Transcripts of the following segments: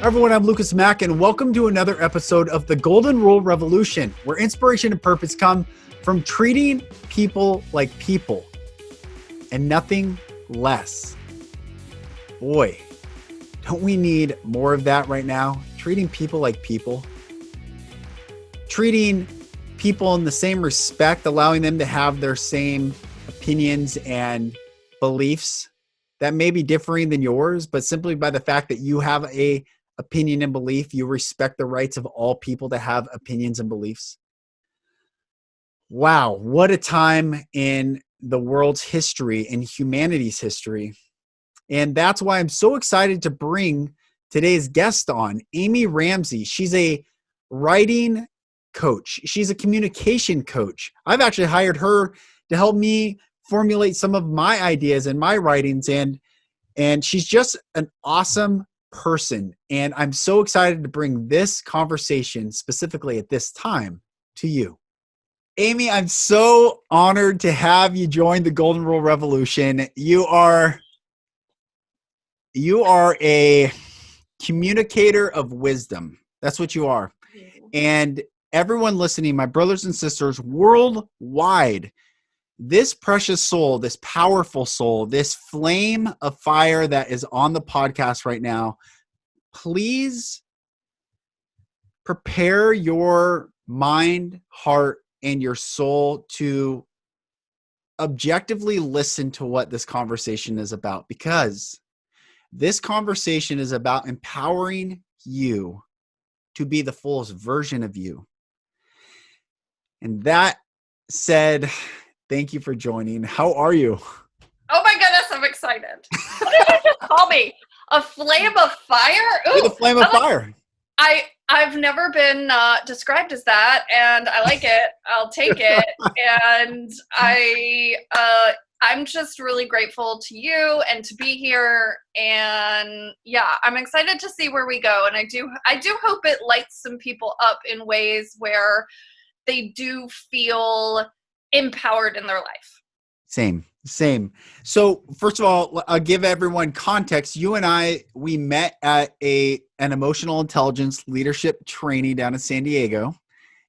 Everyone, I'm Lucas Mack, and welcome to another episode of the Golden Rule Revolution, where inspiration and purpose come from treating people like people and nothing less. Boy, don't we need more of that right now? Treating people like people. Treating people in the same respect, allowing them to have their same opinions and beliefs that may be differing than yours, but simply by the fact that you have a opinion and belief, you respect the rights of all people to have opinions and beliefs. Wow, what a time in the world's history, in humanity's history. And that's why I'm so excited to bring today's guest on, Amy Ramsey. She's a writing coach. She's a communication coach. I've actually hired her to help me formulate some of my ideas and my writings, and she's just an awesome person. And I'm so excited to bring this conversation specifically at this time to you. Amy, I'm so honored to have you join the Golden Rule Revolution. You are a communicator of wisdom. That's what you are. And everyone listening, my brothers and sisters worldwide, this precious soul, this powerful soul, this flame of fire that is on the podcast right now, please prepare your mind, heart, and your soul to objectively listen to what this conversation is about, because this conversation is about empowering you to be the fullest version of you. And that said, thank you for joining. How are you? Oh my goodness, I'm excited. What did you just call me? A flame of fire? Ooh, the flame of fire. I've never been described as that, and I like it. I'll take it. And I'm just really grateful to you and to be here. And yeah, I'm excited to see where we go. And I do hope it lights some people up in ways where they do feel empowered in their life. Same. So first of all, I'll give everyone context. You and we met at an emotional intelligence leadership training down in San Diego.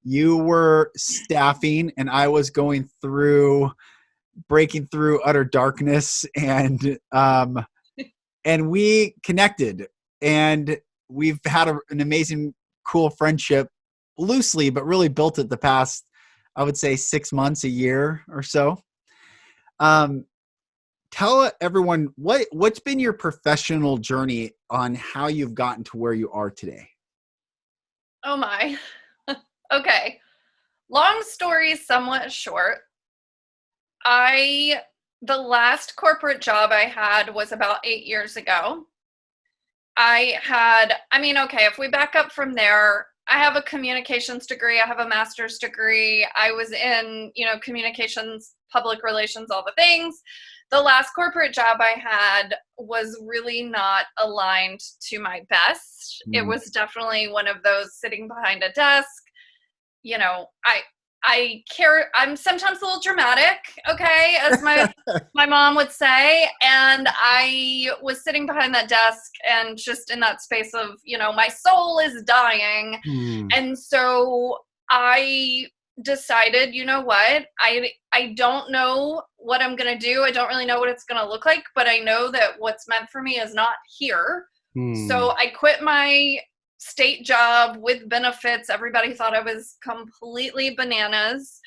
You were staffing and I was breaking through utter darkness, and we connected, and we've had an amazing, cool friendship, loosely, but really built it the past, I would say, 6 months, a year or so. Tell everyone what's been your professional journey on how you've gotten to where you are today. Oh my. Okay. Long story, somewhat short. The last corporate job I had was about 8 years ago. If we back up from there, I have a communications degree. I have a master's degree. I was in, communications, public relations, all the things. The last corporate job I had was really not aligned to my best. It was definitely one of those sitting behind a desk. I'm sometimes a little dramatic, okay, as my mom would say. And I was sitting behind that desk and just in that space of, my soul is dying. And so I decided, you know what, I don't know what I'm going to do. I don't really know what it's going to look like, but I know that what's meant for me is not here. So I quit my state job with benefits. Everybody thought I was completely bananas.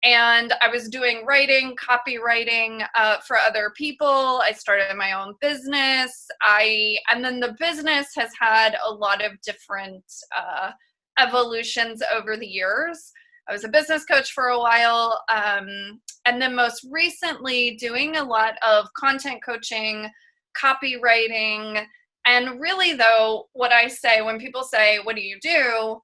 And I was doing writing, copywriting for other people. I started my own business. And then the business has had a lot of different evolutions over the years. I was a business coach for a while. And then most recently doing a lot of content coaching, copywriting. And really, though, what I say when people say, what do you do?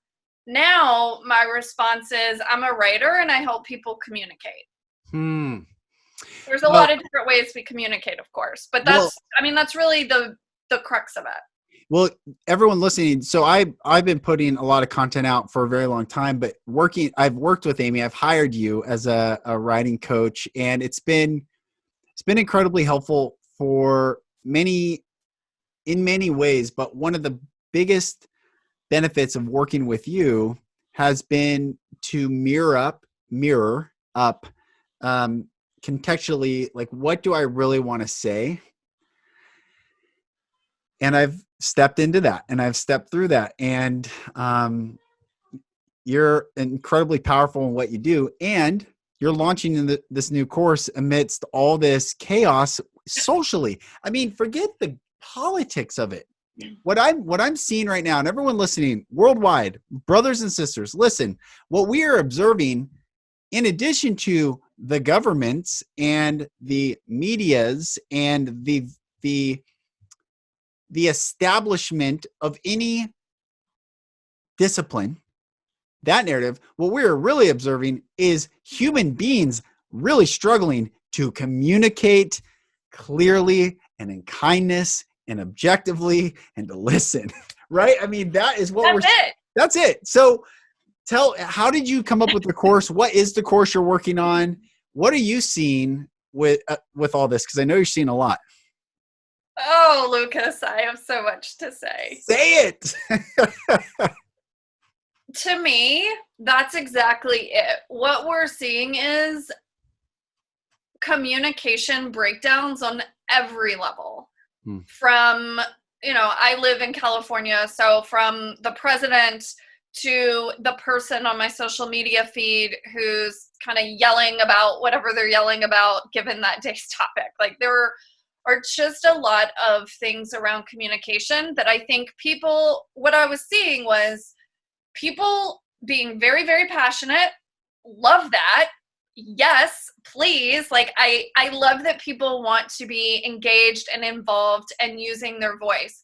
Now, my response is I'm a writer and I help people communicate. There's a lot of different ways we communicate, of course. But that's really the crux of it. Well, everyone listening, so I've been putting a lot of content out for a very long time, but I've worked with Amy. I've hired you as a writing coach, and it's been incredibly helpful for in many ways. But one of the biggest benefits of working with you has been to mirror up contextually, like, what do I really want to say? And I've stepped into that, and I've stepped through that. And you're incredibly powerful in what you do. And you're launching in this new course amidst all this chaos socially. I mean, forget the politics of it. What I'm seeing right now, and everyone listening worldwide, brothers and sisters, listen, what we are observing, in addition to the governments and the medias and the establishment of any discipline, that narrative, what we're really observing is human beings really struggling to communicate clearly and in kindness and objectively and to listen, right? I mean, that is what that's it. So how did you come up with the course? What is the course you're working on? What are you seeing with all this? Because I know you're seeing a lot. Oh, Lucas, I have so much to say. Say it. To me, that's exactly it. What we're seeing is communication breakdowns on every level. From, I live in California, so from the president to the person on my social media feed who's kind of yelling about whatever they're yelling about given that day's topic. Like, there are just a lot of things around communication that I think what I was seeing was people being very, very passionate. Love that. Yes, please. Like, I love that people want to be engaged and involved and using their voice.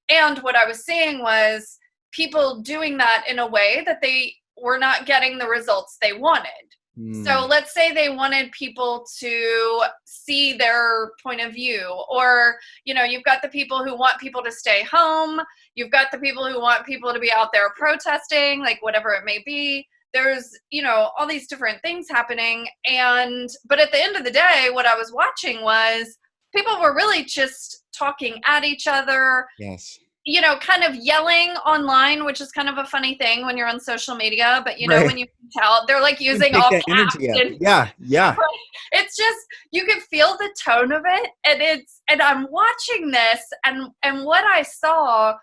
And what I was seeing was people doing that in a way that they were not getting the results they wanted. So let's say they wanted people to see their point of view, or, you've got the people who want people to stay home. You've got the people who want people to be out there protesting, like whatever it may be. There's, all these different things happening. But at the end of the day, what I was watching was people were really just talking at each other. Yes. Kind of yelling online, which is kind of a funny thing when you're on social media, but right. When you can tell, they're like using all caps. Yeah. It's just, you can feel the tone of it, and I'm watching this, and what I saw,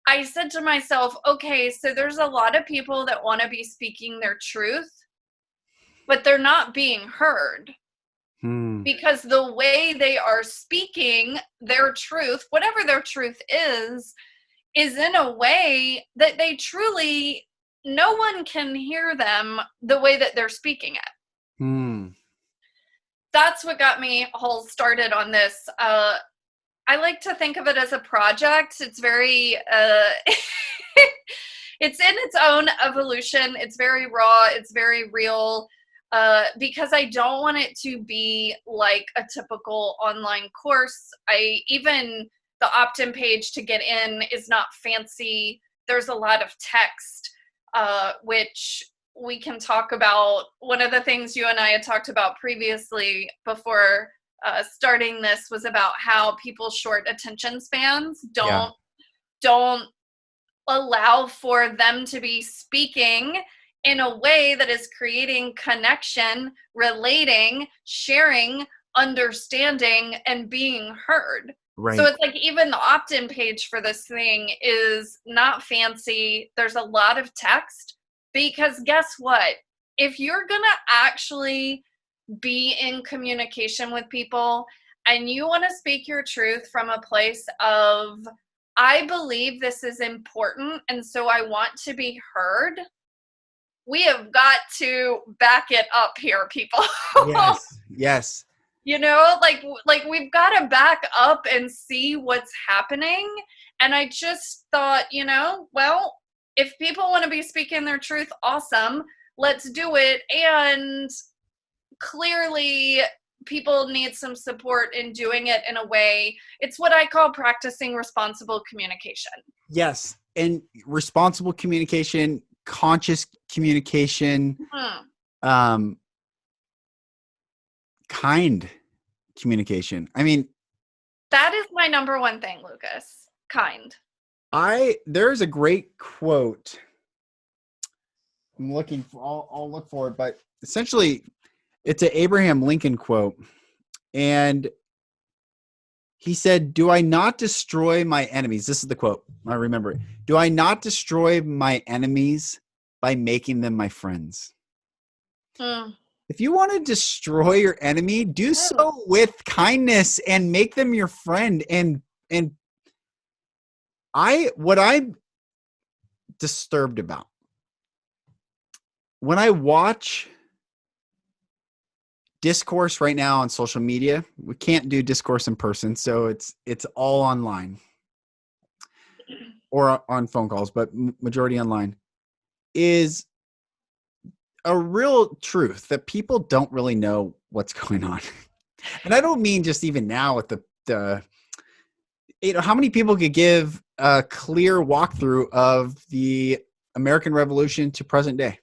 I said to myself, okay, so there's a lot of people that want to be speaking their truth, but they're not being heard. Because the way they are speaking their truth, whatever their truth is in a way that they truly, no one can hear them the way that they're speaking it. That's what got me all started on this. I like to think of it as a project. It's very, it's in its own evolution. It's very raw. It's very real. Because I don't want it to be like a typical online course. Even the opt-in page to get in is not fancy. There's a lot of text, which we can talk about. One of the things you and I had talked about previously before starting this was about how people's short attention spans don't allow for them to be speaking in a way that is creating connection, relating, sharing, understanding, and being heard. Right. So it's like even the opt-in page for this thing is not fancy. There's a lot of text, because guess what? If you're going to actually be in communication with people and you want to speak your truth from a place of, I believe this is important, and so I want to be heard, we have got to back it up here, people. Yes. Like we've got to back up and see what's happening. And I just thought, well, if people want to be speaking their truth, awesome, let's do it. And clearly people need some support in doing it in a way. It's what I call practicing responsible communication. Yes. And responsible communication, conscious communication, kind communication. I mean, that is my number one thing, Lucas. Kind. There's a great quote. I'm looking for, I'll look for it, but essentially it's an Abraham Lincoln quote. And he said, "Do I not destroy my enemies?" This is the quote. I remember it. "Do I not destroy my enemies by making them my friends?" Mm. If you want to destroy your enemy, do so with kindness and make them your friend. And what I'm disturbed about when I watch discourse right now on social media, we can't do discourse in person, so it's all online or on phone calls, but majority online, is a real truth that people don't really know what's going on. And I don't mean just even now with the how many people could give a clear walkthrough of the American Revolution to present day?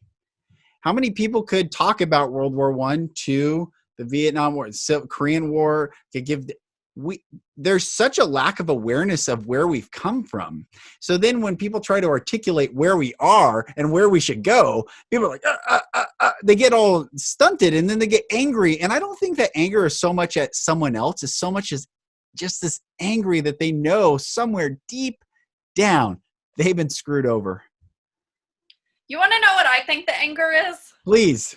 How many people could talk about World War I, II, the Vietnam War, Korean War, could give there's such a lack of awareness of where we've come from. So then when people try to articulate where we are and where we should go, people are like, they get all stunted and then they get angry. And I don't think that anger is so much at someone else as so much as just this angry that they know somewhere deep down they've been screwed over. You want to know what I think the anger is? Please.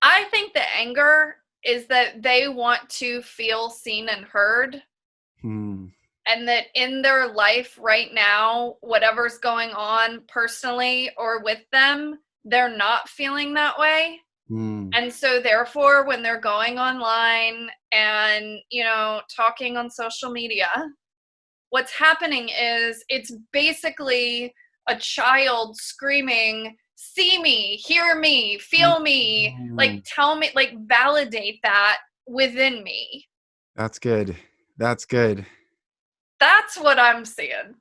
I think the anger is that they want to feel seen and heard. And that in their life right now, whatever's going on personally or with them, they're not feeling that way. And so therefore, when they're going online and, talking on social media, what's happening is it's basically a child screaming, "See me, hear me, feel me, like tell me, like validate that within me." That's good. That's good. That's what I'm seeing.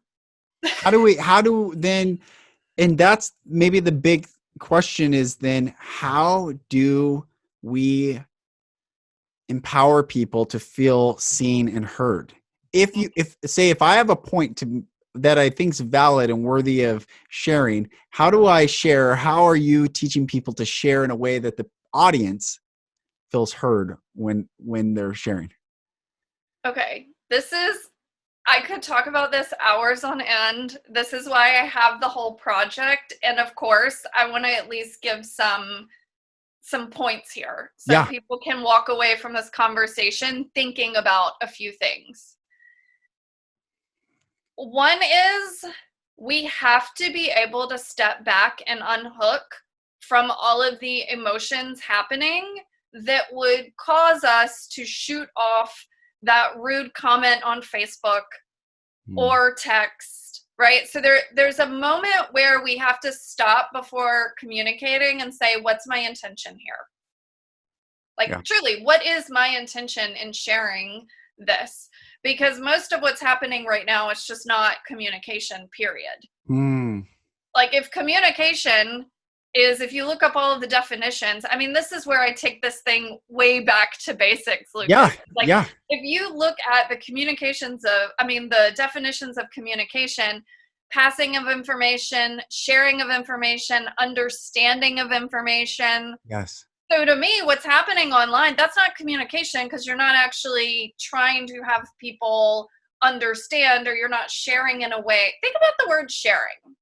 And that's maybe the big question is then, how do we empower people to feel seen and heard? If I have a point that I think is valid and worthy of sharing, how do I share? How are you teaching people to share in a way that the audience feels heard when they're sharing? Okay, I could talk about this hours on end. This is why I have the whole project. And of course, I want to at least give some points here so people can walk away from this conversation thinking about a few things. One is we have to be able to step back and unhook from all of the emotions happening that would cause us to shoot off that rude comment on Facebook or text, right? So there's a moment where we have to stop before communicating and say, what's my intention here? Truly, what is my intention in sharing this? Because most of what's happening right now is just not communication, period. Like if communication is, if you look up all of the definitions, I mean, this is where I take this thing way back to basics, Lucas. If you look at the the definitions of communication, passing of information, sharing of information, understanding of information. Yes. So to me, what's happening online, that's not communication because you're not actually trying to have people understand, or you're not sharing in a way. Think about the word sharing.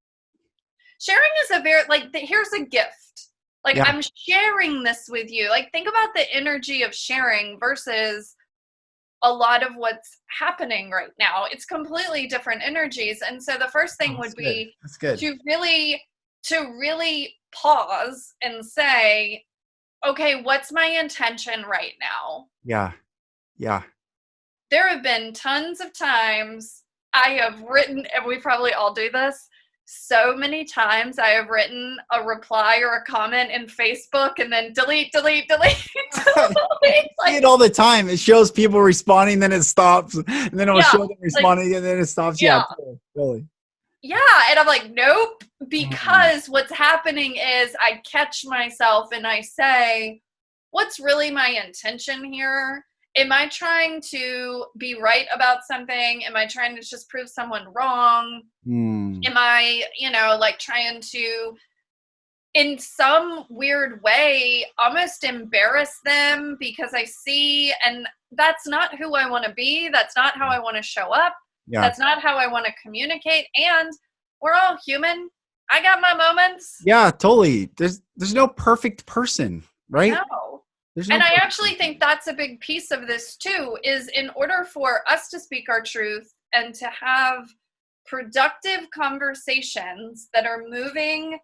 Sharing is a very, here's a gift. I'm sharing this with you. Think about the energy of sharing versus a lot of what's happening right now. It's completely different energies. And so the first thing would be to really pause and say, okay, what's my intention right now? Yeah. There have been tons of times I have written, and we probably all do this, so many times I have written a reply or a comment in Facebook and then delete. I see it all the time. It shows people responding, then it stops, and then it will show them responding, and then it stops. Yeah, totally. Yeah, and I'm like, nope, because what's happening is I catch myself and I say, what's really my intention here? Am I trying to be right about something? Am I trying to just prove someone wrong? Am I, like trying to, in some weird way, almost embarrass them because I see, and that's not who I want to be. That's not how I want to show up. Yeah. That's not how I want to communicate. And we're all human. I got my moments. Yeah, totally. There's no perfect person, right? No. There's no And I perfect actually person. think that's a big piece of this too, is in order for us to speak our truth and to have productive conversations that are moving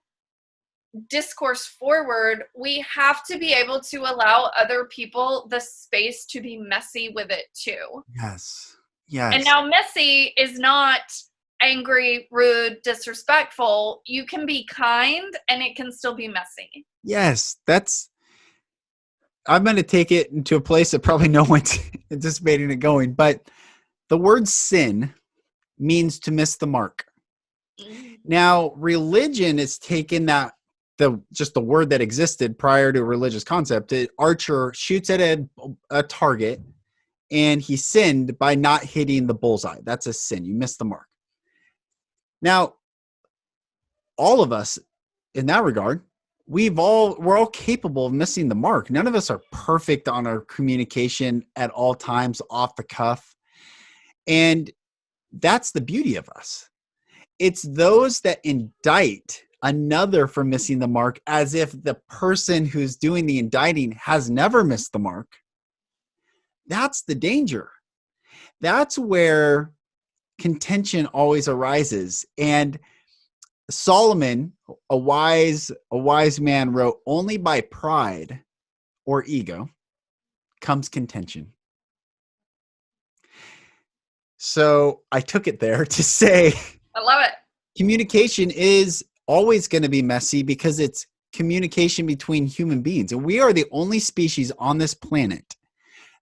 discourse forward, we have to be able to allow other people the space to be messy with it too. Yes. And Yes. now messy is not angry, rude, disrespectful. You can be kind and it can still be messy. Yes. I'm going to take it into a place that probably no one's anticipating it going, but the word sin means to miss the mark. Now, religion is taken that just the word that existed prior to a religious concept. Archer shoots at a target and he sinned by not hitting the bullseye. That's a sin. You missed the mark. Now, all of us in that regard, we're all capable of missing the mark. None of us are perfect on our communication at all times off the cuff. And that's the beauty of us. It's those that indict another for missing the mark as if the person who's doing the indicting has never missed the mark. That's the danger. That's where contention always arises. And Solomon, a wise man, wrote, only by pride or ego comes contention. So I took it there to say, I love it. Communication is always going to be messy because it's communication between human beings. And we are the only species on this planet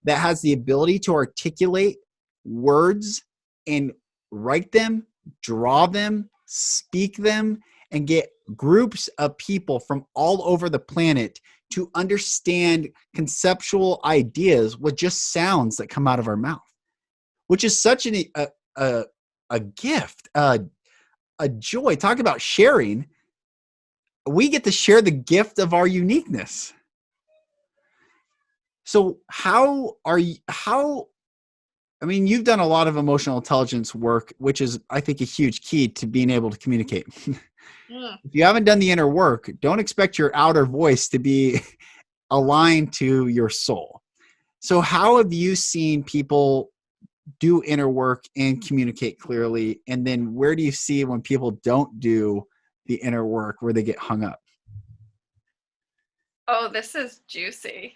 that has the ability to articulate words and write them, draw them, speak them, and get groups of people from all over the planet to understand conceptual ideas with just sounds that come out of our mouth, which is such a gift, a joy. Talk about sharing. We get to share the gift of our uniqueness. So you've done a lot of emotional intelligence work, which is, I think, a huge key to being able to communicate. If you haven't done the inner work, don't expect your outer voice to be aligned to your soul. So how have you seen people do inner work and communicate clearly? And then where do you see when people don't do the inner work, where they get hung up? Oh, this is juicy.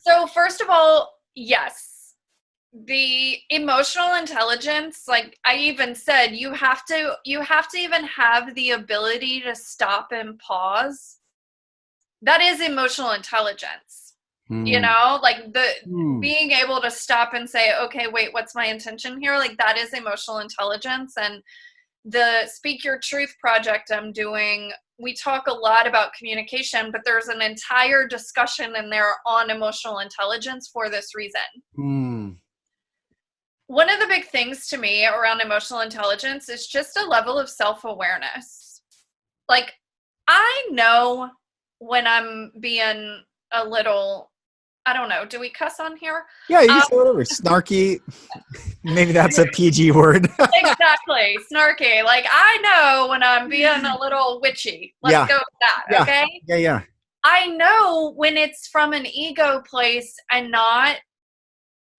So first of all, yes, the emotional intelligence, like I even said, you have to even have the ability to stop and pause. That is emotional intelligence. Like being able to stop and say, okay, wait, what's my intention here? Like that is emotional intelligence. And the Speak Your Truth project I'm doing, we talk a lot about communication, but there's an entire discussion in there on emotional intelligence for this reason. One of the big things to me around emotional intelligence is just a level of self-awareness. Like, I know when I'm being a little, I don't know, do we cuss on here? Yeah, you can say whatever. Snarky. Maybe that's a PG word. Exactly. Snarky. Like, I know when I'm being a little witchy. Let's go with that, okay? Yeah. I know when it's from an ego place and not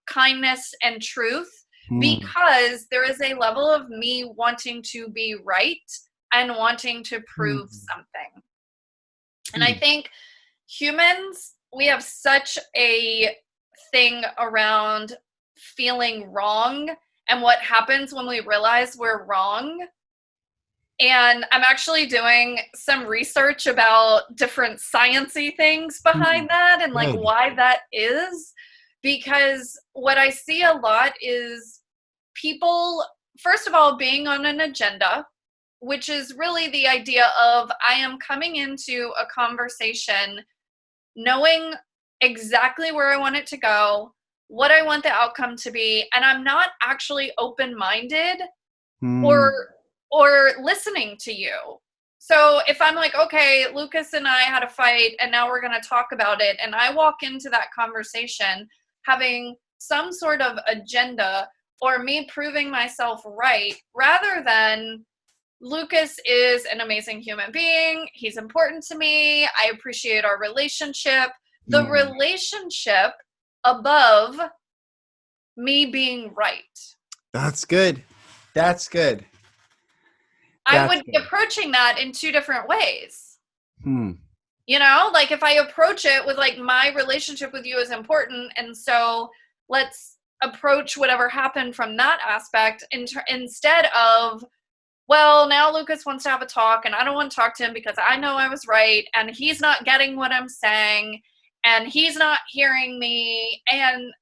kindness and truth, because there is a level of me wanting to be right and wanting to prove something. And I think humans, we have such a thing around feeling wrong and what happens when we realize we're wrong. And I'm actually doing some research about different sciencey things behind that and like why that is. Because what I see a lot is people, first of all, being on an agenda, which is really the idea of I am coming into a conversation knowing exactly where I want it to go, what I want the outcome to be, and I'm not actually open-minded or Hmm. listening to you. So if I'm like, okay, Lucas and I had a fight and now we're going to talk about it, and I walk into that conversation having some sort of agenda or me proving myself right, rather than Lucas is an amazing human being, he's important to me, I appreciate our relationship, the Yeah. relationship above me being right. That's good. That's good. I That's would be good. approaching that in two different ways. Hmm. You know, like if I approach it with like, my relationship with you is important, and so let's approach whatever happened from that aspect instead of, well, now Lucas wants to have a talk and I don't want to talk to him because I know I was right and he's not getting what I'm saying and he's not hearing me, and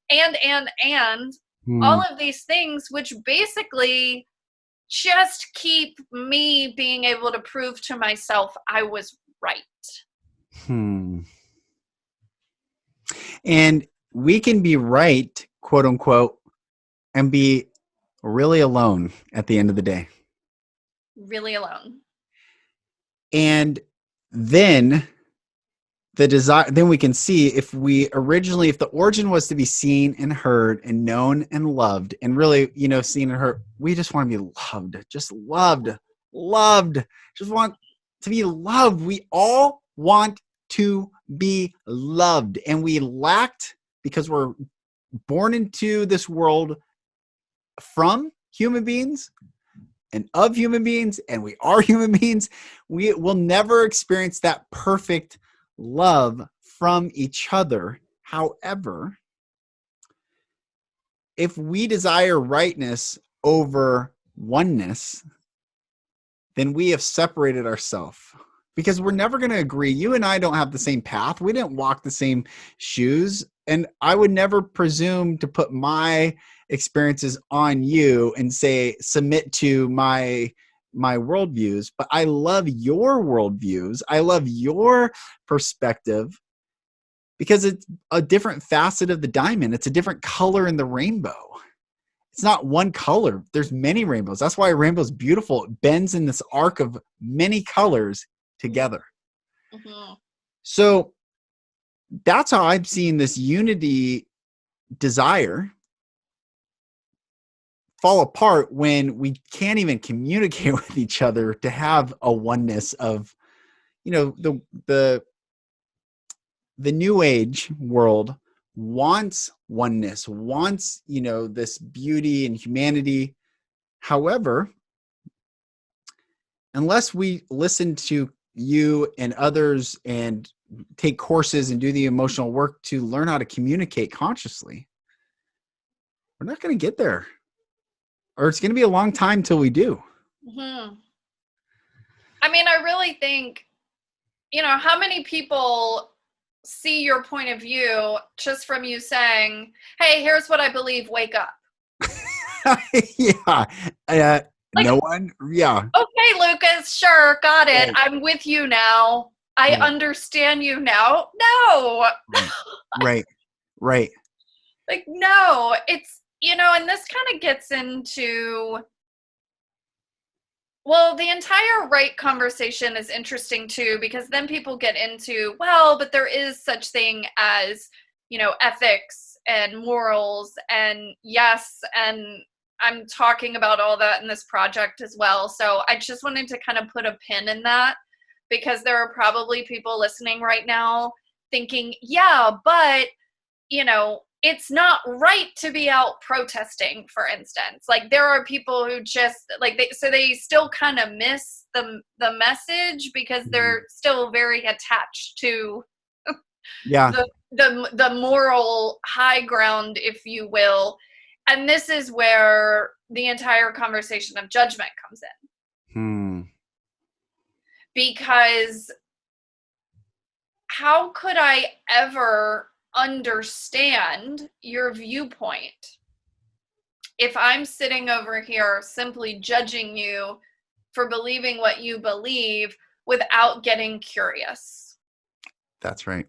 Hmm. all of these things, which basically just keep me being able to prove to myself I was right. Hmm. And we can be right, quote unquote, and be really alone at the end of the day. Really alone. And then the desire, then we can see if the origin was to be seen and heard and known and loved, and really, seen and heard, we just want to be loved, just loved, just want to be loved. We all want to be loved, and we lacked, because we're born into this world from human beings and of human beings, and we are human beings. We will never experience that perfect love from each other. However, if we desire rightness over oneness, then we have separated ourselves, because we're never going to agree. You and I don't have the same path. We didn't walk the same shoes. And I would never presume to put my experiences on you and say, submit to my worldviews. But I love your worldviews. I love your perspective, because it's a different facet of the diamond. It's a different color in the rainbow. It's not one color. There's many rainbows. That's why a rainbow is beautiful. It bends in this arc of many colors together. Mm-hmm. So that's how I'm seeing this unity desire fall apart when we can't even communicate with each other to have a oneness of, the new age world wants oneness, wants, this beauty and humanity. However, unless we listen to you and others and take courses and do the emotional work to learn how to communicate consciously, we're not going to get there, or it's going to be a long time till we do. Mm-hmm. I mean, I really think, how many people see your point of view just from you saying, hey, here's what I believe, wake up. Yeah. Like, No one. Yeah. okay, Lucas, sure, got it. Right. I'm with you now. I Right. understand you now. No. Right. Right. Right. Like, no. It's, and this kind of gets into, well, the entire right conversation is interesting too, because then people get into, well, but there is such thing as, ethics and morals, and yes, and I'm talking about all that in this project as well. So I just wanted to kind of put a pin in that, because there are probably people listening right now thinking, yeah, but, it's not right to be out protesting, for instance. Like, there are people who just like, they still kind of miss the message, because they're still very attached to Yeah. the moral high ground, if you will. And this is where the entire conversation of judgment comes in, Hmm. because how could I ever understand your viewpoint if I'm sitting over here simply judging you for believing what you believe without getting curious? That's right.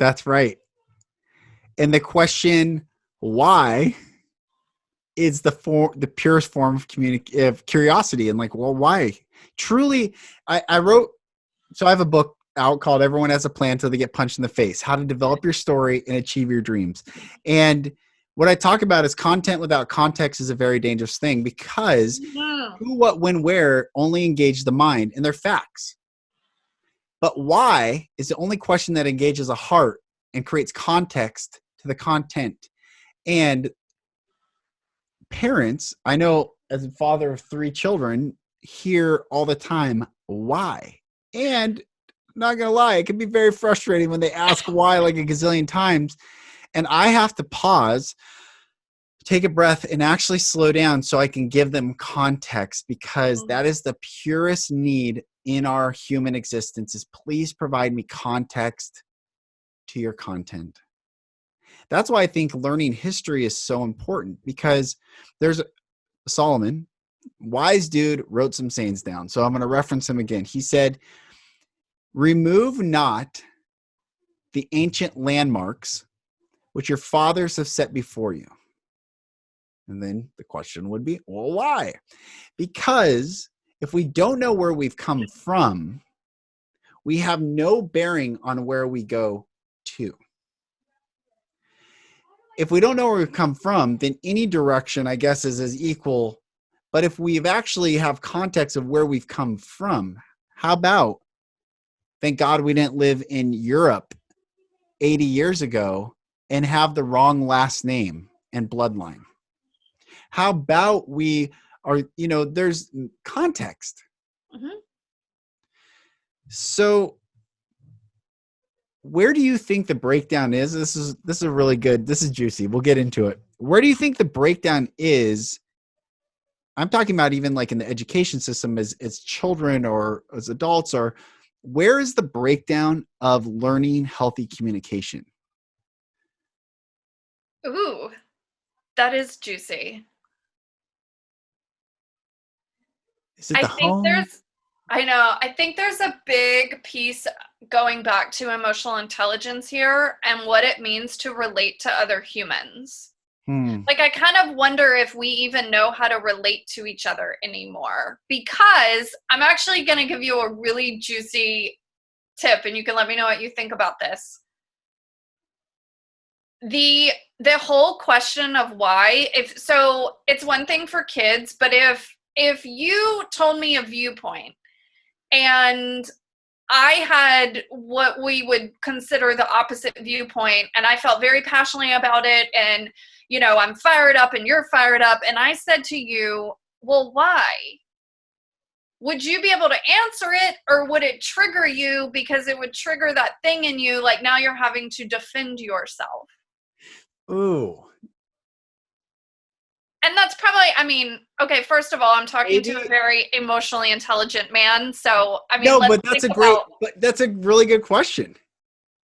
That's right. And the question why is the purest form of curiosity, and like, well, why? Truly, I wrote. So I have a book out called "Everyone Has a Plan Till They Get Punched in the Face: How to Develop Your Story and Achieve Your Dreams." And what I talk about is content without context is a very dangerous thing, because who, what, when, where only engage the mind, and they're facts. But why is the only question that engages a heart and creates context to the content. And parents, I know as a father of 3 children, hear all the time, why? And not gonna lie, it can be very frustrating when they ask why like a gazillion times. And I have to pause, take a breath, and actually slow down so I can give them context, because that is the purest need in our human existence, is please provide me context to your content. That's why I think learning history is so important, because there's Solomon, wise dude, wrote some sayings down. So I'm going to reference him again. He said, remove not the ancient landmarks which your fathers have set before you. And then the question would be, well, why? Because if we don't know where we've come from, we have no bearing on where we go to. If we don't know where we've come from, then any direction, I guess, is as equal. But if we've actually have context of where we've come from, how about, thank God we didn't live in Europe 80 years ago and have the wrong last name and bloodline? How about we are, there's context. Mm-hmm. So where do you think the breakdown is? This is really good. This is juicy. We'll get into it. Where do you think the breakdown is? I'm talking about even like in the education system as children or as adults, or where is the breakdown of learning healthy communication? Ooh, that is juicy. Is it the home? I think there's a big piece going back to emotional intelligence here and what it means to relate to other humans. Like, I kind of wonder if we even know how to relate to each other anymore, because I'm actually going to give you a really juicy tip, and you can let me know what you think about this. The whole question of why, so it's one thing for kids, but if you told me a viewpoint and I had what we would consider the opposite viewpoint, and I felt very passionately about it, and I'm fired up and you're fired up, and I said to you, well, why? Would you be able to answer it, or would it trigger you because it would trigger that thing in you, like now you're having to defend yourself? Ooh. And that's probably, okay, first of all, I'm talking to a very emotionally intelligent man. So, no, let's but that's think but that's a really good question.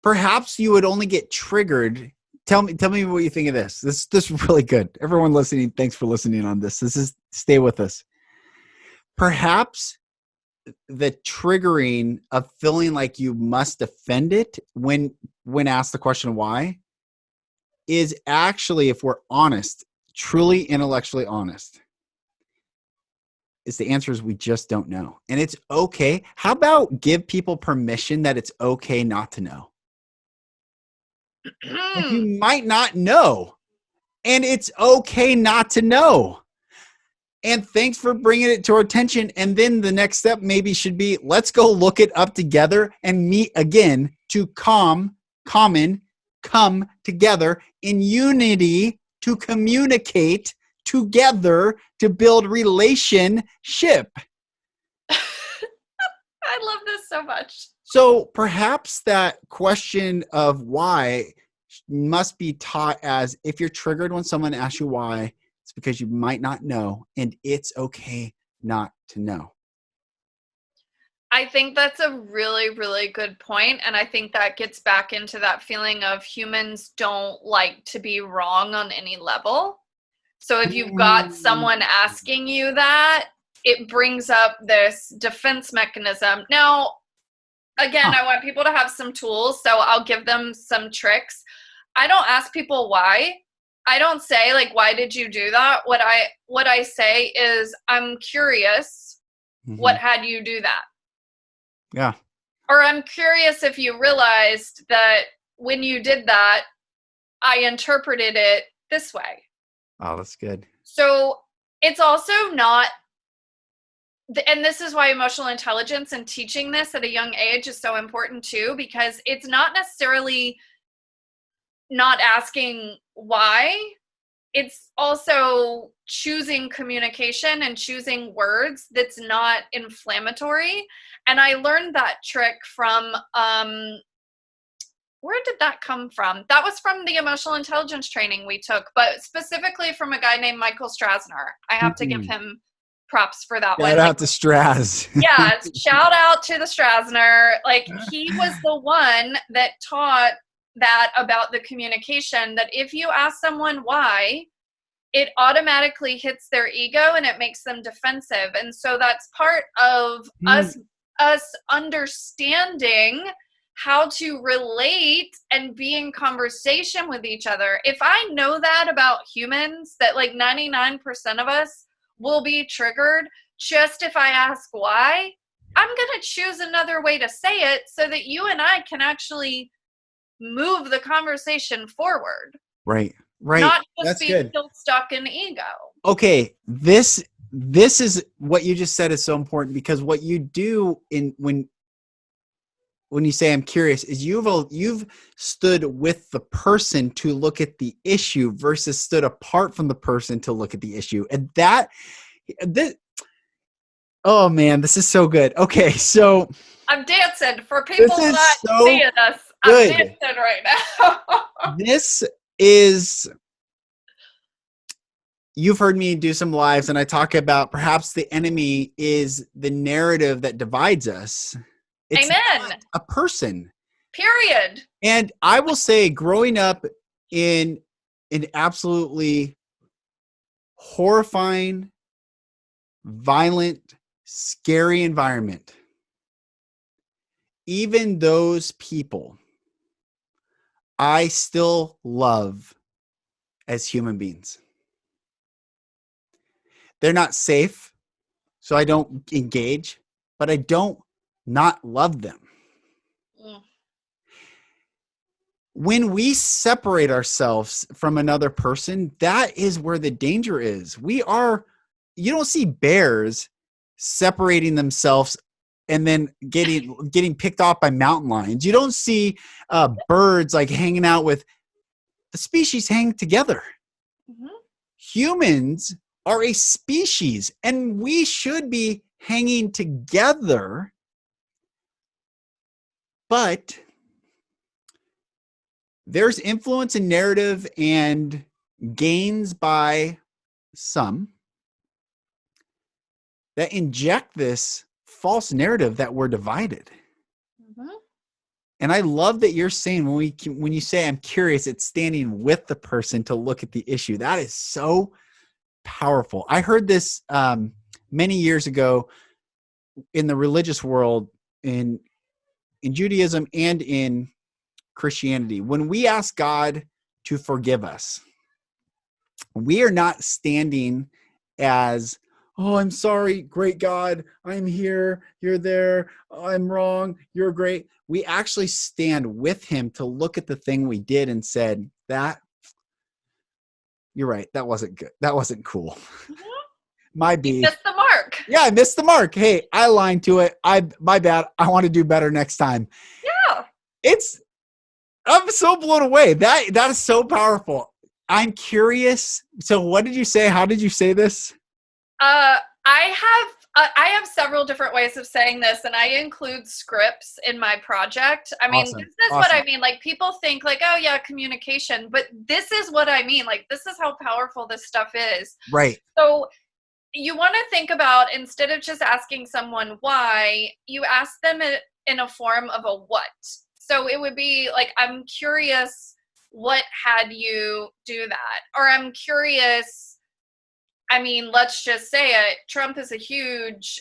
Perhaps you would only get triggered. Tell me what you think of this. This is really good. Everyone listening, thanks for listening on this. Stay with us. Perhaps the triggering of feeling like you must defend it when asked the question why is actually, if we're honest, truly intellectually honest, is the answer is we just don't know. And it's okay. How about give people permission that it's okay not to know? Like, you might not know, and it's okay not to know. And thanks for bringing it to our attention. And then the next step maybe should be, let's go look it up together and meet again to come together in unity to communicate together to build relationship. I love this so much. So perhaps that question of why must be taught as, if you're triggered when someone asks you why, it's because you might not know, and it's okay not to know. I think that's a really, really good point. And I think that gets back into that feeling of humans don't like to be wrong on any level. So if you've got someone asking you that, it brings up this defense mechanism. Now, again, I want people to have some tools, so I'll give them some tricks. I don't ask people why. I don't say like, why did you do that? What I say is, I'm curious, what had you do that? Yeah. Or I'm curious if you realized that when you did that, I interpreted it this way. Oh, that's good. So it's also not, and this is why emotional intelligence and teaching this at a young age is so important too, because it's not necessarily not asking why. It's also choosing communication and choosing words that's not inflammatory. And I learned that trick from, where did that come from? That was from the emotional intelligence training we took, but specifically from a guy named Michael Strassner. I have to give him props for that one. Shout out to Straz. Yeah, shout out to the Strassner. Like, he was the one that taught that about the communication, that if you ask someone why, it automatically hits their ego and it makes them defensive. And so that's part of us understanding how to relate and be in conversation with each other. If I know that about humans, that like 99% of us will be triggered just if I ask why, I'm going to choose another way to say it so that you and I can actually move the conversation forward. Right. Not just That's be good. still stuck in ego. Okay. This is what you just said is so important, because what you do when you say I'm curious is you've stood with the person to look at the issue versus stood apart from the person to look at the issue. And this, oh man, this is so good. Okay, so I'm dancing for people not seeing us. I'm dancing right now. This is, you've heard me do some lives and I talk about perhaps the enemy is the narrative that divides us. It's Amen. Not a person. Period. And I will say, growing up in an absolutely horrifying, violent, scary environment, even those people I still love as human beings. They're not safe, so I don't engage, but I don't not love them. When we separate ourselves from another person, that is where the danger is. You don't see bears separating themselves and then getting picked off by mountain lions. You don't see birds like hanging out with the species hang together. Humans are a species and we should be hanging together, but there's influence and narrative and gains by some that inject this false narrative that we're divided. And I love that you're saying when you say I'm curious, it's standing with the person to look at the issue. That is so powerful. I heard this many years ago in the religious world, in Judaism and in Christianity. When we ask God to forgive us, we are not standing as, oh, I'm sorry, great God, I'm here, you're there, I'm wrong, you're great. We actually stand with him to look at the thing we did and said, you're right, that wasn't good. That wasn't cool. My beef. You missed the mark. Yeah, I missed the mark. Hey, I lied to it. My bad. I want to do better next time. Yeah. I'm so blown away. That is so powerful. I'm curious. So what did you say? How did you say this? I have several different ways of saying this, and I include scripts in my project. I mean, Awesome. This is what I mean. Like, people think like, oh yeah, communication, but this is what I mean. Like, this is how powerful this stuff is. Right. So you want to think about, instead of just asking someone why, you ask them in a form of a what. So it would be like, I'm curious, what had you do that? Or I'm curious, I mean, let's just say it, Trump is a huge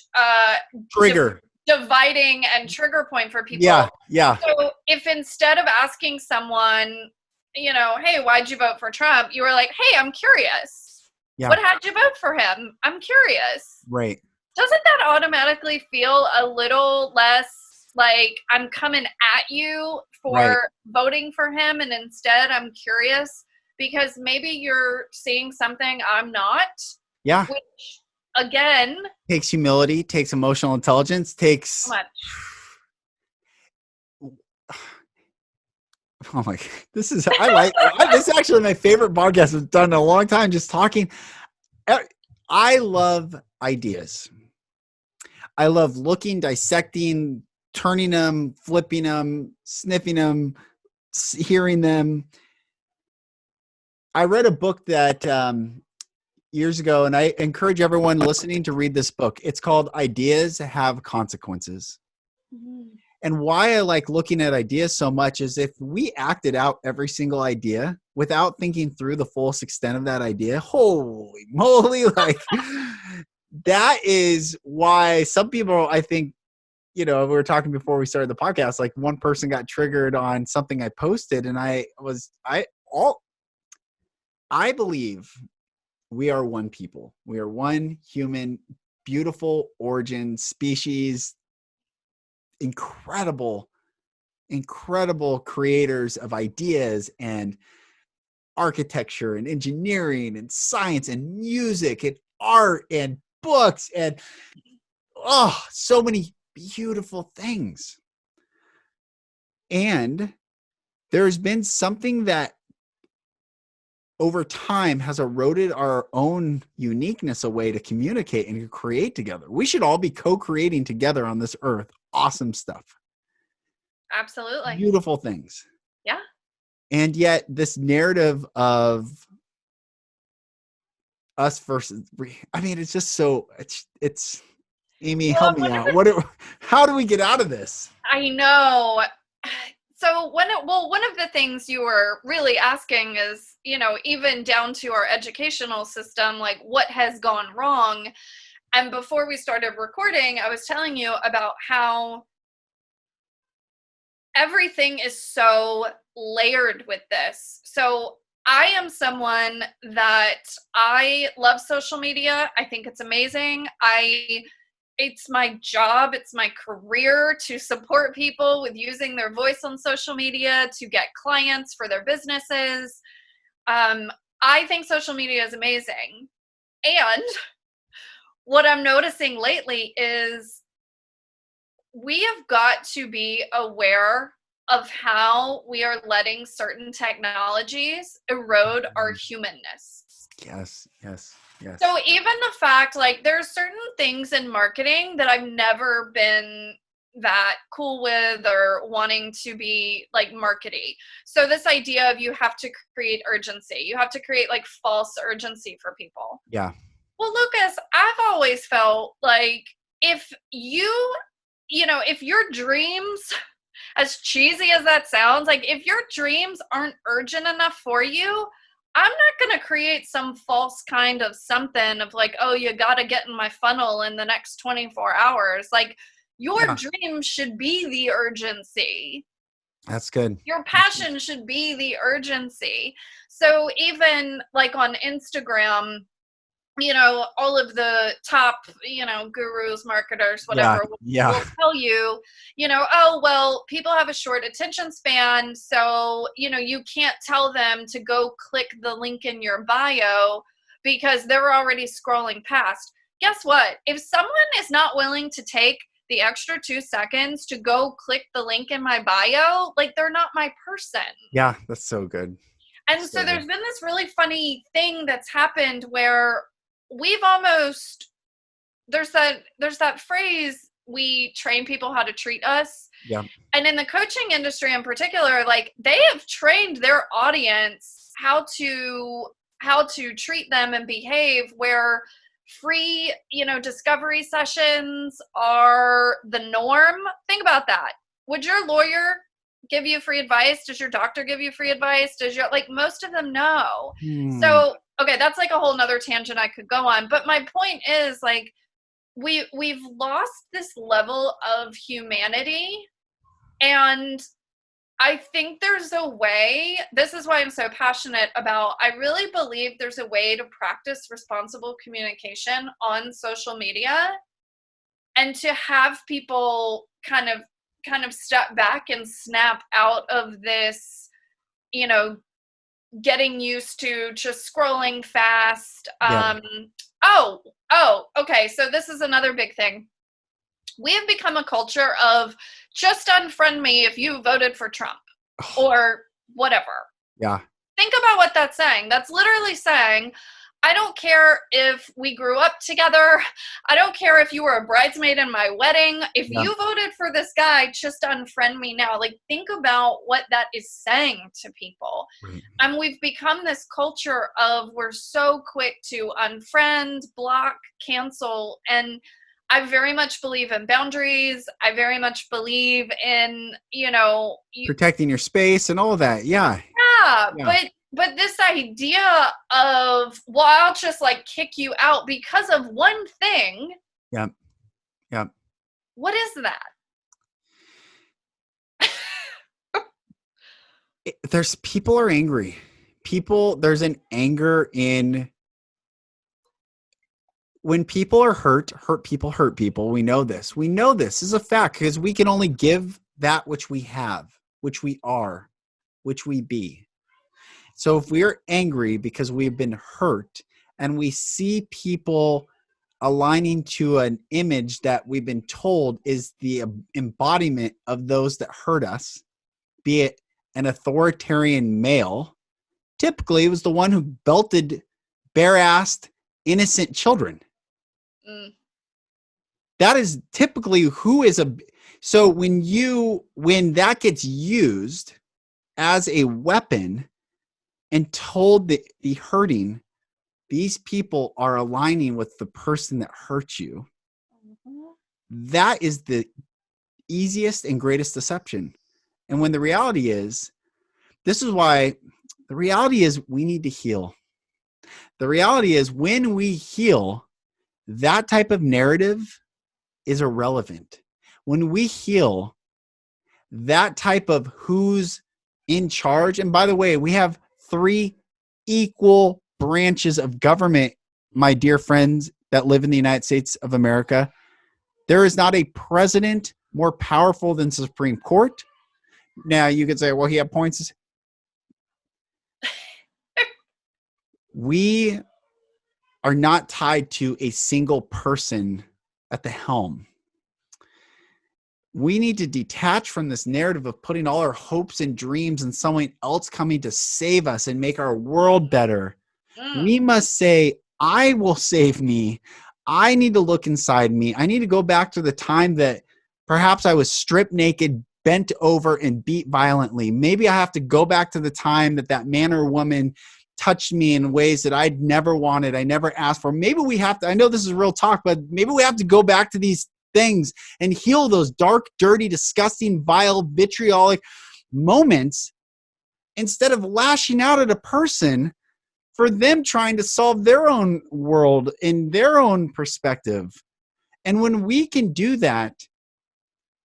trigger. dividing and trigger point for people. Yeah. Yeah. So if instead of asking someone, hey, why'd you vote for Trump? You were like, hey, I'm curious. Yeah. What had you vote for him? I'm curious. Right. Doesn't that automatically feel a little less like I'm coming at you for voting for him, and instead I'm curious because maybe you're seeing something I'm not? Yeah. Which, again, takes humility, takes emotional intelligence, takes so much. Oh my, this is, this is actually my favorite podcast I've done in a long time, just talking. I love ideas. I love looking, dissecting, turning them, flipping them, sniffing them, hearing them. I read a book that years ago, and I encourage everyone listening to read this book. It's called Ideas Have Consequences. Mm-hmm. And why I like looking at ideas so much is if we acted out every single idea without thinking through the fullest extent of that idea, holy moly, like that is why some people, I think, we were talking before we started the podcast, like one person got triggered on something I posted, and I believe we are one people. We are one human, beautiful origin species, incredible creators of ideas and architecture and engineering and science and music and art and books and so many beautiful things. And there's been something that over time has eroded our own uniqueness away to communicate and to create together. We should all be co-creating together on this earth. Awesome stuff. Absolutely. Beautiful things. Yeah. And yet this narrative of us versus, it's just so, it's Amy, help me out. How do we get out of this? I know. So one of the things you were really asking is, even down to our educational system, like what has gone wrong. And before we started recording, I was telling you about how everything is so layered with this. So I am someone that I love social media. I think it's amazing. It's my job, it's my career to support people with using their voice on social media to get clients for their businesses. I think social media is amazing. And what I'm noticing lately is we have got to be aware of how we are letting certain technologies erode our humanness. Yes. So even the fact, like, there's certain things in marketing that I've never been that cool with or wanting to be like markety. So this idea of you have to create urgency, you have to create like false urgency for people. Yeah. Well, Lucas, I've always felt like if if your dreams, as cheesy as that sounds, like if your dreams aren't urgent enough for you, I'm not going to create some false kind of something of like, oh, you got to get in my funnel in the next 24 hours. Like your dream should be the urgency. That's good. Your passion should be the urgency. So even like on Instagram, all of the top, gurus, marketers, whatever, will tell you, oh, well, people have a short attention span. So, you can't tell them to go click the link in your bio because they're already scrolling past. Guess what? If someone is not willing to take the extra 2 seconds to go click the link in my bio, like they're not my person. Yeah, that's so good. And so there's been this really funny thing that's happened where we've almost, there's that phrase, we train people how to treat us. Yeah. And in the coaching industry in particular, like they have trained their audience how to treat them and behave, where free, discovery sessions are the norm. Think about that. Would your lawyer give you free advice? Does your doctor give you free advice? Most of them no. So, okay, that's like a whole nother tangent I could go on. But my point is, like, we've lost this level of humanity, and I think there's a way, this is why I'm so passionate about, I really believe there's a way to practice responsible communication on social media and to have people kind of step back and snap out of this, getting used to just scrolling fast. Yeah. Okay. So this is another big thing. We have become a culture of just unfriend me if you voted for Trump or whatever. Yeah. Think about what that's saying. That's literally saying, I don't care if we grew up together. I don't care if you were a bridesmaid in my wedding. If Yeah. you voted for this guy, just unfriend me now. Like, think about what that is saying to people. Right. And we've become this culture of we're so quick to unfriend, block, cancel. And I very much believe in boundaries. I very much believe in, Protecting your space and all of that. Yeah. yeah. But this idea of, well, I'll just like kick you out because of one thing. Yeah. Yeah. What is that? People are angry. There's an anger in when people are hurt people. We know this. This is a fact because we can only give that which we have, which we are, which we be. So if we are angry because we've been hurt and we see people aligning to an image that we've been told is the embodiment of those that hurt us, be it an authoritarian male, typically it was the one who belted bare-assed innocent children. That is typically who is so when that gets used as a weapon and told the hurting, these people are aligning with the person that hurt you. That is the easiest and greatest deception. And when the reality is, this is why the reality is we need to heal. The reality is when we heal, that type of narrative is irrelevant. When we heal, that type of who's in charge, and by the way, we have 3 equal branches of government, my dear friends that live in the United States of America. There is not a president more powerful than the Supreme Court. Now, you could say, well, he had points. We are not tied to a single person at the helm. We need to detach from this narrative of putting all our hopes and dreams in someone else coming to save us and make our world better. We must say, I will save me. I need to look inside me. I need to go back to the time that perhaps I was stripped naked, bent over, and beat violently. Maybe I have to go back to the time that man or woman touched me in ways that I'd never wanted, I never asked for. Maybe we have to, I know this is real talk, but maybe we have to go back to these things and heal those dark, dirty, disgusting, vile, vitriolic moments instead of lashing out at a person for them trying to solve their own world in their own perspective. And when we can do that,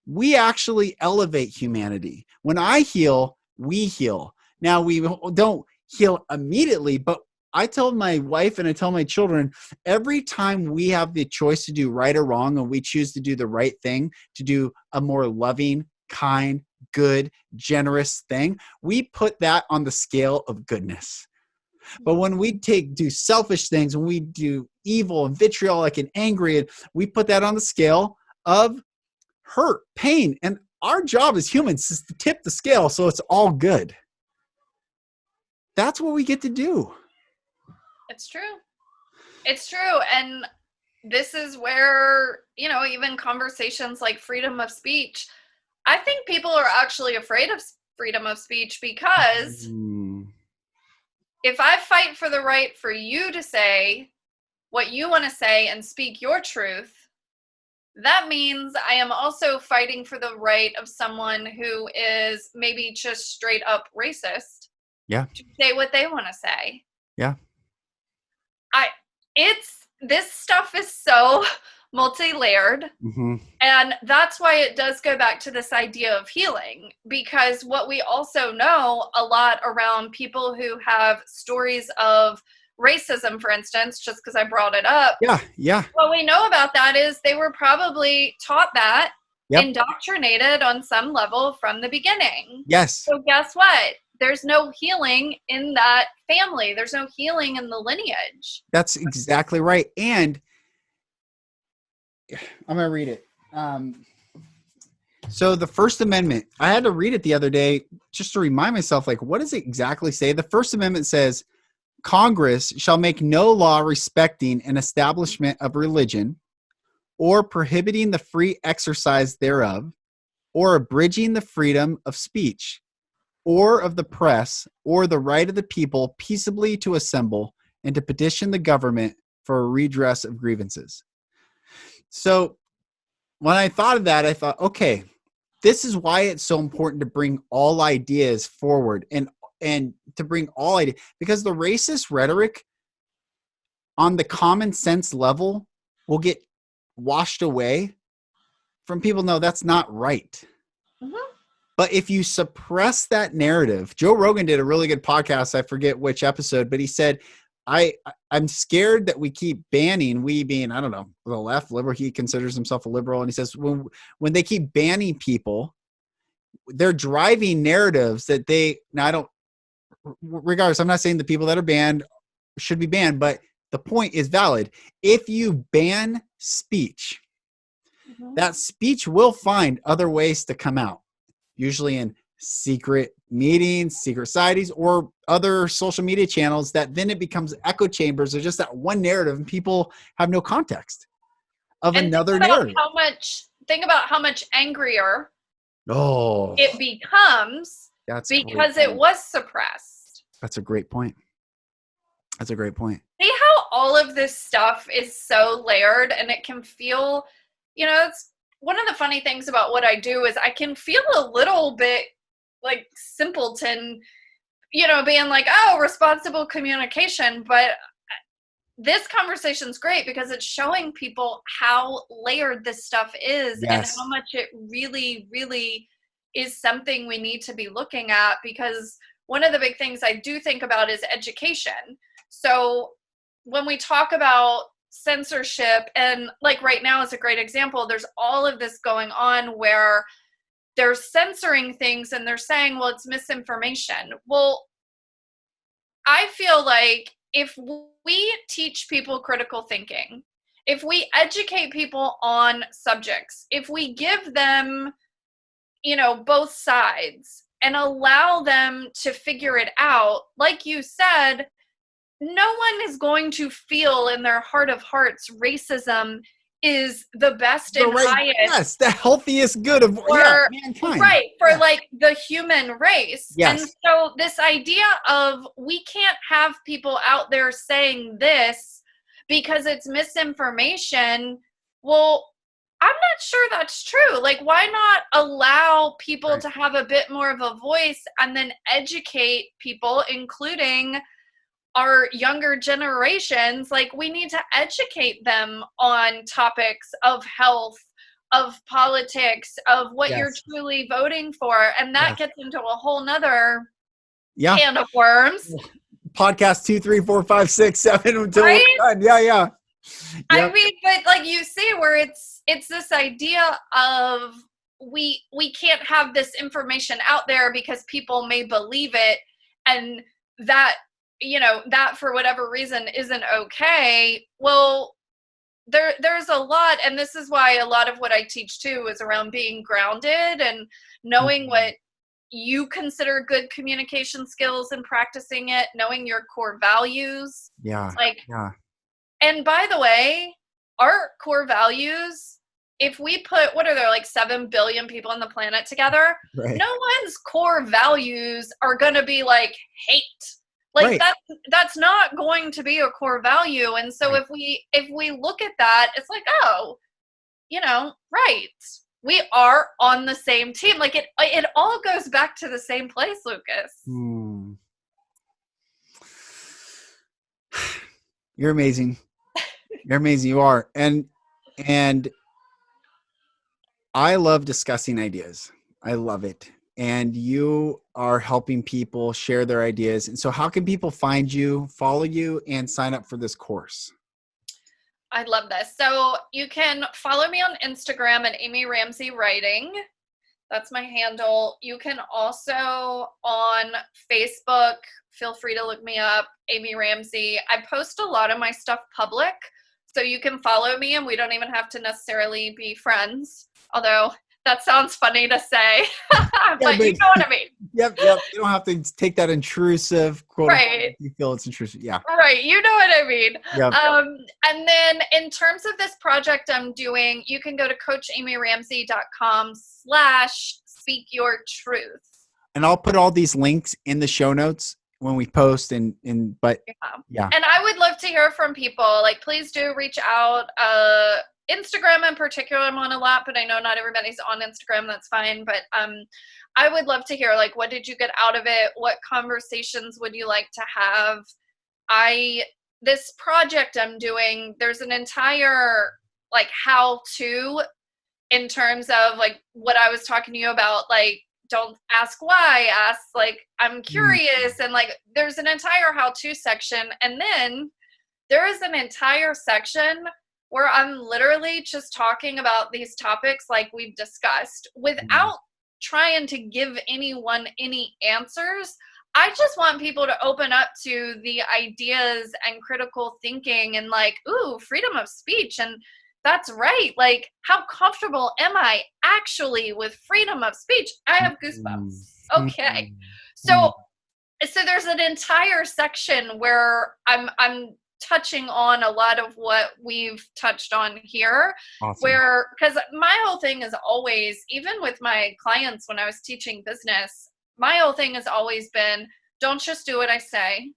we actually elevate humanity. When I heal, we heal. Now, we don't heal immediately, but I tell my wife and I tell my children, every time we have the choice to do right or wrong and we choose to do the right thing, to do a more loving, kind, good, generous thing, we put that on the scale of goodness. But when we do selfish things, when we do evil and vitriolic and angry, and we put that on the scale of hurt, pain. And our job as humans is to tip the scale so it's all good. That's what we get to do. It's true. It's true. And this is where, even conversations like freedom of speech, I think people are actually afraid of freedom of speech because if I fight for the right for you to say what you want to say and speak your truth, that means I am also fighting for the right of someone who is maybe just straight up racist. Yeah. To say what they want to say. Yeah. This stuff is so multi-layered. Mm-hmm. And that's why it does go back to this idea of healing, because what we also know a lot around people who have stories of racism, for instance, just because I brought it up. Yeah. Yeah. What we know about that is they were probably taught that, Yep. indoctrinated on some level from the beginning. Yes. So guess what? There's no healing in that family. There's no healing in the lineage. That's exactly right. And I'm going to read it. So the First Amendment, I had to read it the other day just to remind myself, like, what does it exactly say? The First Amendment says, Congress shall make no law respecting an establishment of religion or prohibiting the free exercise thereof or abridging the freedom of speech or of the press or the right of the people peaceably to assemble and to petition the government for a redress of grievances. So when I thought of that, I thought, okay, this is why it's so important to bring all ideas forward and to bring all ideas, because the racist rhetoric on the common sense level will get washed away from people. No, that's not right. Mm-hmm. But if you suppress that narrative, Joe Rogan did a really good podcast. I forget which episode, but he said, I'm scared that we keep banning, we being, I don't know, the left, liberal, he considers himself a liberal. And he says, when they keep banning people, they're driving narratives that regardless, I'm not saying the people that are banned should be banned, but the point is valid. If you ban speech, that speech will find other ways to come out, usually in secret meetings, secret societies, or other social media channels, that then it becomes echo chambers of just that one narrative, and people have no context of another narrative. Think about how much angrier Oh, it becomes because it was suppressed. That's a great point. That's a great point. See how all of this stuff is so layered, and it can feel, it's one of the funny things about what I do is I can feel a little bit like simpleton, being like, oh, responsible communication. But this conversation's great because it's showing people how layered this stuff is. Yes. And how much it really, really is something we need to be looking at, because one of the big things I do think about is education. So when we talk about censorship, and like right now is a great example, there's all of this going on where they're censoring things and they're saying, well, it's misinformation. Well, I feel like if we teach people critical thinking, if we educate people on subjects, if we give them, both sides and allow them to figure it out, like you said, no one is going to feel in their heart of hearts racism is the best and highest. Yes, the healthiest good of mankind. Right, for like the human race. Yes. And so this idea of we can't have people out there saying this because it's misinformation, well, I'm not sure that's true. Like, why not allow people to have a bit more of a voice and then educate people, including our younger generations? Like, we need to educate them on topics of health, of politics, of what you're truly voting for. And that gets into a whole nother can of worms. Podcast 2, 3, 4, 5, 6, 7 until we're done. Yeah. Yep. I mean, but like you see where it's this idea of we can't have this information out there because people may believe it, and that that for whatever reason isn't okay. Well, there's a lot, and this is why a lot of what I teach too is around being grounded and knowing what you consider good communication skills and practicing it, knowing your core values. And by the way, our core values, if we put, what are there, like 7 billion people on the planet together, no one's core values are going to be like hate. Like that's not going to be a core value. And so if we look at that, it's like, oh, we are on the same team. Like it all goes back to the same place, Lucas. You're amazing. You're amazing. You are. And And I love discussing ideas. I love it. And you are helping people share their ideas. And so how can people find you, follow you, and sign up for this course? I love this. So you can follow me on Instagram at Amy Ramsey Writing. That's my handle. You can also on Facebook, feel free to look me up, Amy Ramsey. I post a lot of my stuff public, so you can follow me and we don't even have to necessarily be friends. Although that sounds funny to say, but you know what I mean. Yep. You don't have to take that intrusive quote. Right. If you feel it's intrusive. Yeah. Right. You know what I mean. Yep. And then in terms of this project I'm doing, you can go to coachamyramsey.com/speak your truth. And I'll put all these links in the show notes when we post but yeah. And I would love to hear from people. Like, please do reach out. Instagram in particular, I'm on a lot, but I know not everybody's on Instagram. That's fine. But I would love to hear, like, what did you get out of it? What conversations would you like to have? This project I'm doing, there's an entire, like, how-to in terms of, like, what I was talking to you about, like, don't ask why, ask, like, I'm curious. And, like, there's an entire how-to section. And then there is an entire section where I'm literally just talking about these topics like we've discussed without trying to give anyone any answers. I just want people to open up to the ideas and critical thinking and, like, ooh, freedom of speech. And that's right. Like, how comfortable am I actually with freedom of speech? I have goosebumps. Okay. So there's an entire section where I'm touching on a lot of what we've touched on here. Awesome. Because my whole thing is always, even with my clients when I was teaching business, my whole thing has always been, don't just do what I say.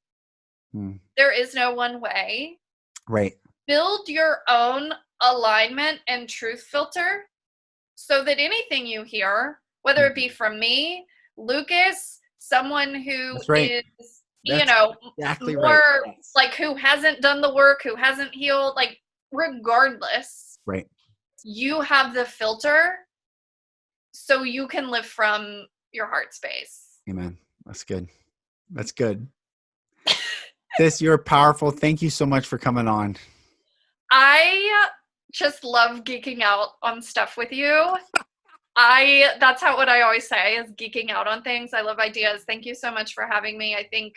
There is no one way. Right. Build your own alignment and truth filter so that anything you hear, whether it be from me, Lucas, someone who is exactly more like who hasn't done the work, who hasn't healed, like, regardless, right, you have the filter so you can live from your heart space. Amen. That's good. Sis, you're powerful. Thank you so much for coming on. I just love geeking out on stuff with you. That's what I always say, is geeking out on things. I love ideas. Thank you so much for having me. I think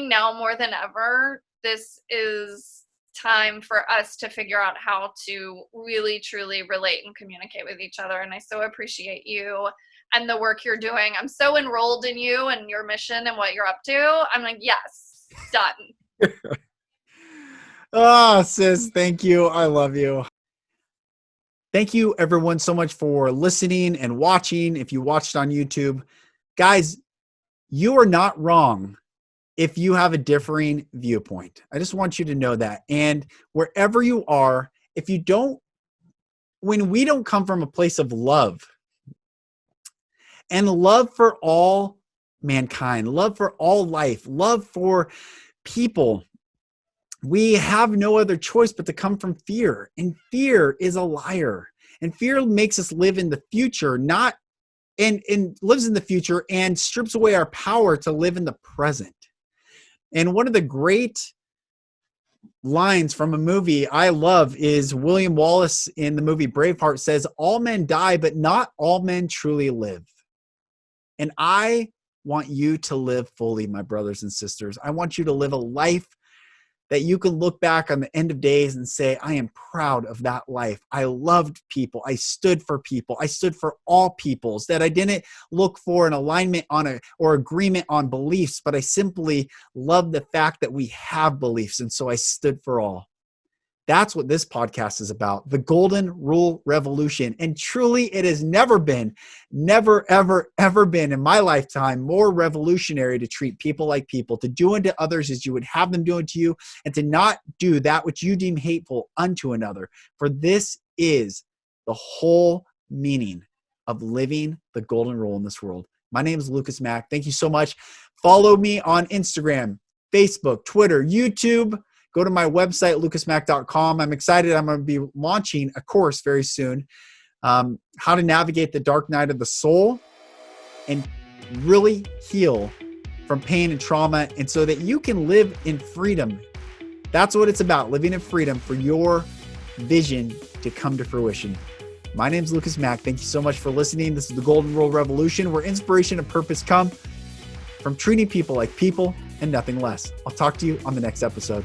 now more than ever, this is time for us to figure out how to really, truly relate and communicate with each other. And I so appreciate you and the work you're doing. I'm so enrolled in you and your mission and what you're up to. I'm like, yes, done. Oh, sis, thank you. I love you. Thank you, everyone, so much for listening and watching. If you watched on YouTube, guys, you are not wrong if you have a differing viewpoint. I just want you to know that. And wherever you are, when we don't come from a place of love and love for all mankind, love for all life, love for people, we have no other choice but to come from fear. And fear is a liar. And fear makes us live in the future, and lives in the future and strips away our power to live in the present. And one of the great lines from a movie I love is William Wallace in the movie Braveheart says, all men die, but not all men truly live. And I want you to live fully, my brothers and sisters. I want you to live a life that you can look back on the end of days and say, I am proud of that life. I loved people. I stood for people. I stood for all peoples, that I didn't look for an alignment or agreement on beliefs, but I simply loved the fact that we have beliefs. And so I stood for all. That's what this podcast is about, the Golden Rule Revolution. And truly, it has never, ever, ever been in my lifetime more revolutionary to treat people like people, to do unto others as you would have them do unto you, and to not do that which you deem hateful unto another. For this is the whole meaning of living the Golden Rule in this world. My name is Lucas Mack. Thank you so much. Follow me on Instagram, Facebook, Twitter, YouTube. go to my website, lucasmack.com. I'm excited. I'm going to be launching a course very soon, how to navigate the dark night of the soul and really heal from pain and trauma, and so that you can live in freedom. That's what it's about, living in freedom for your vision to come to fruition. My name's Lucas Mack. Thank you so much for listening. This is the Golden Rule Revolution, where inspiration and purpose come from treating people like people and nothing less. I'll talk to you on the next episode.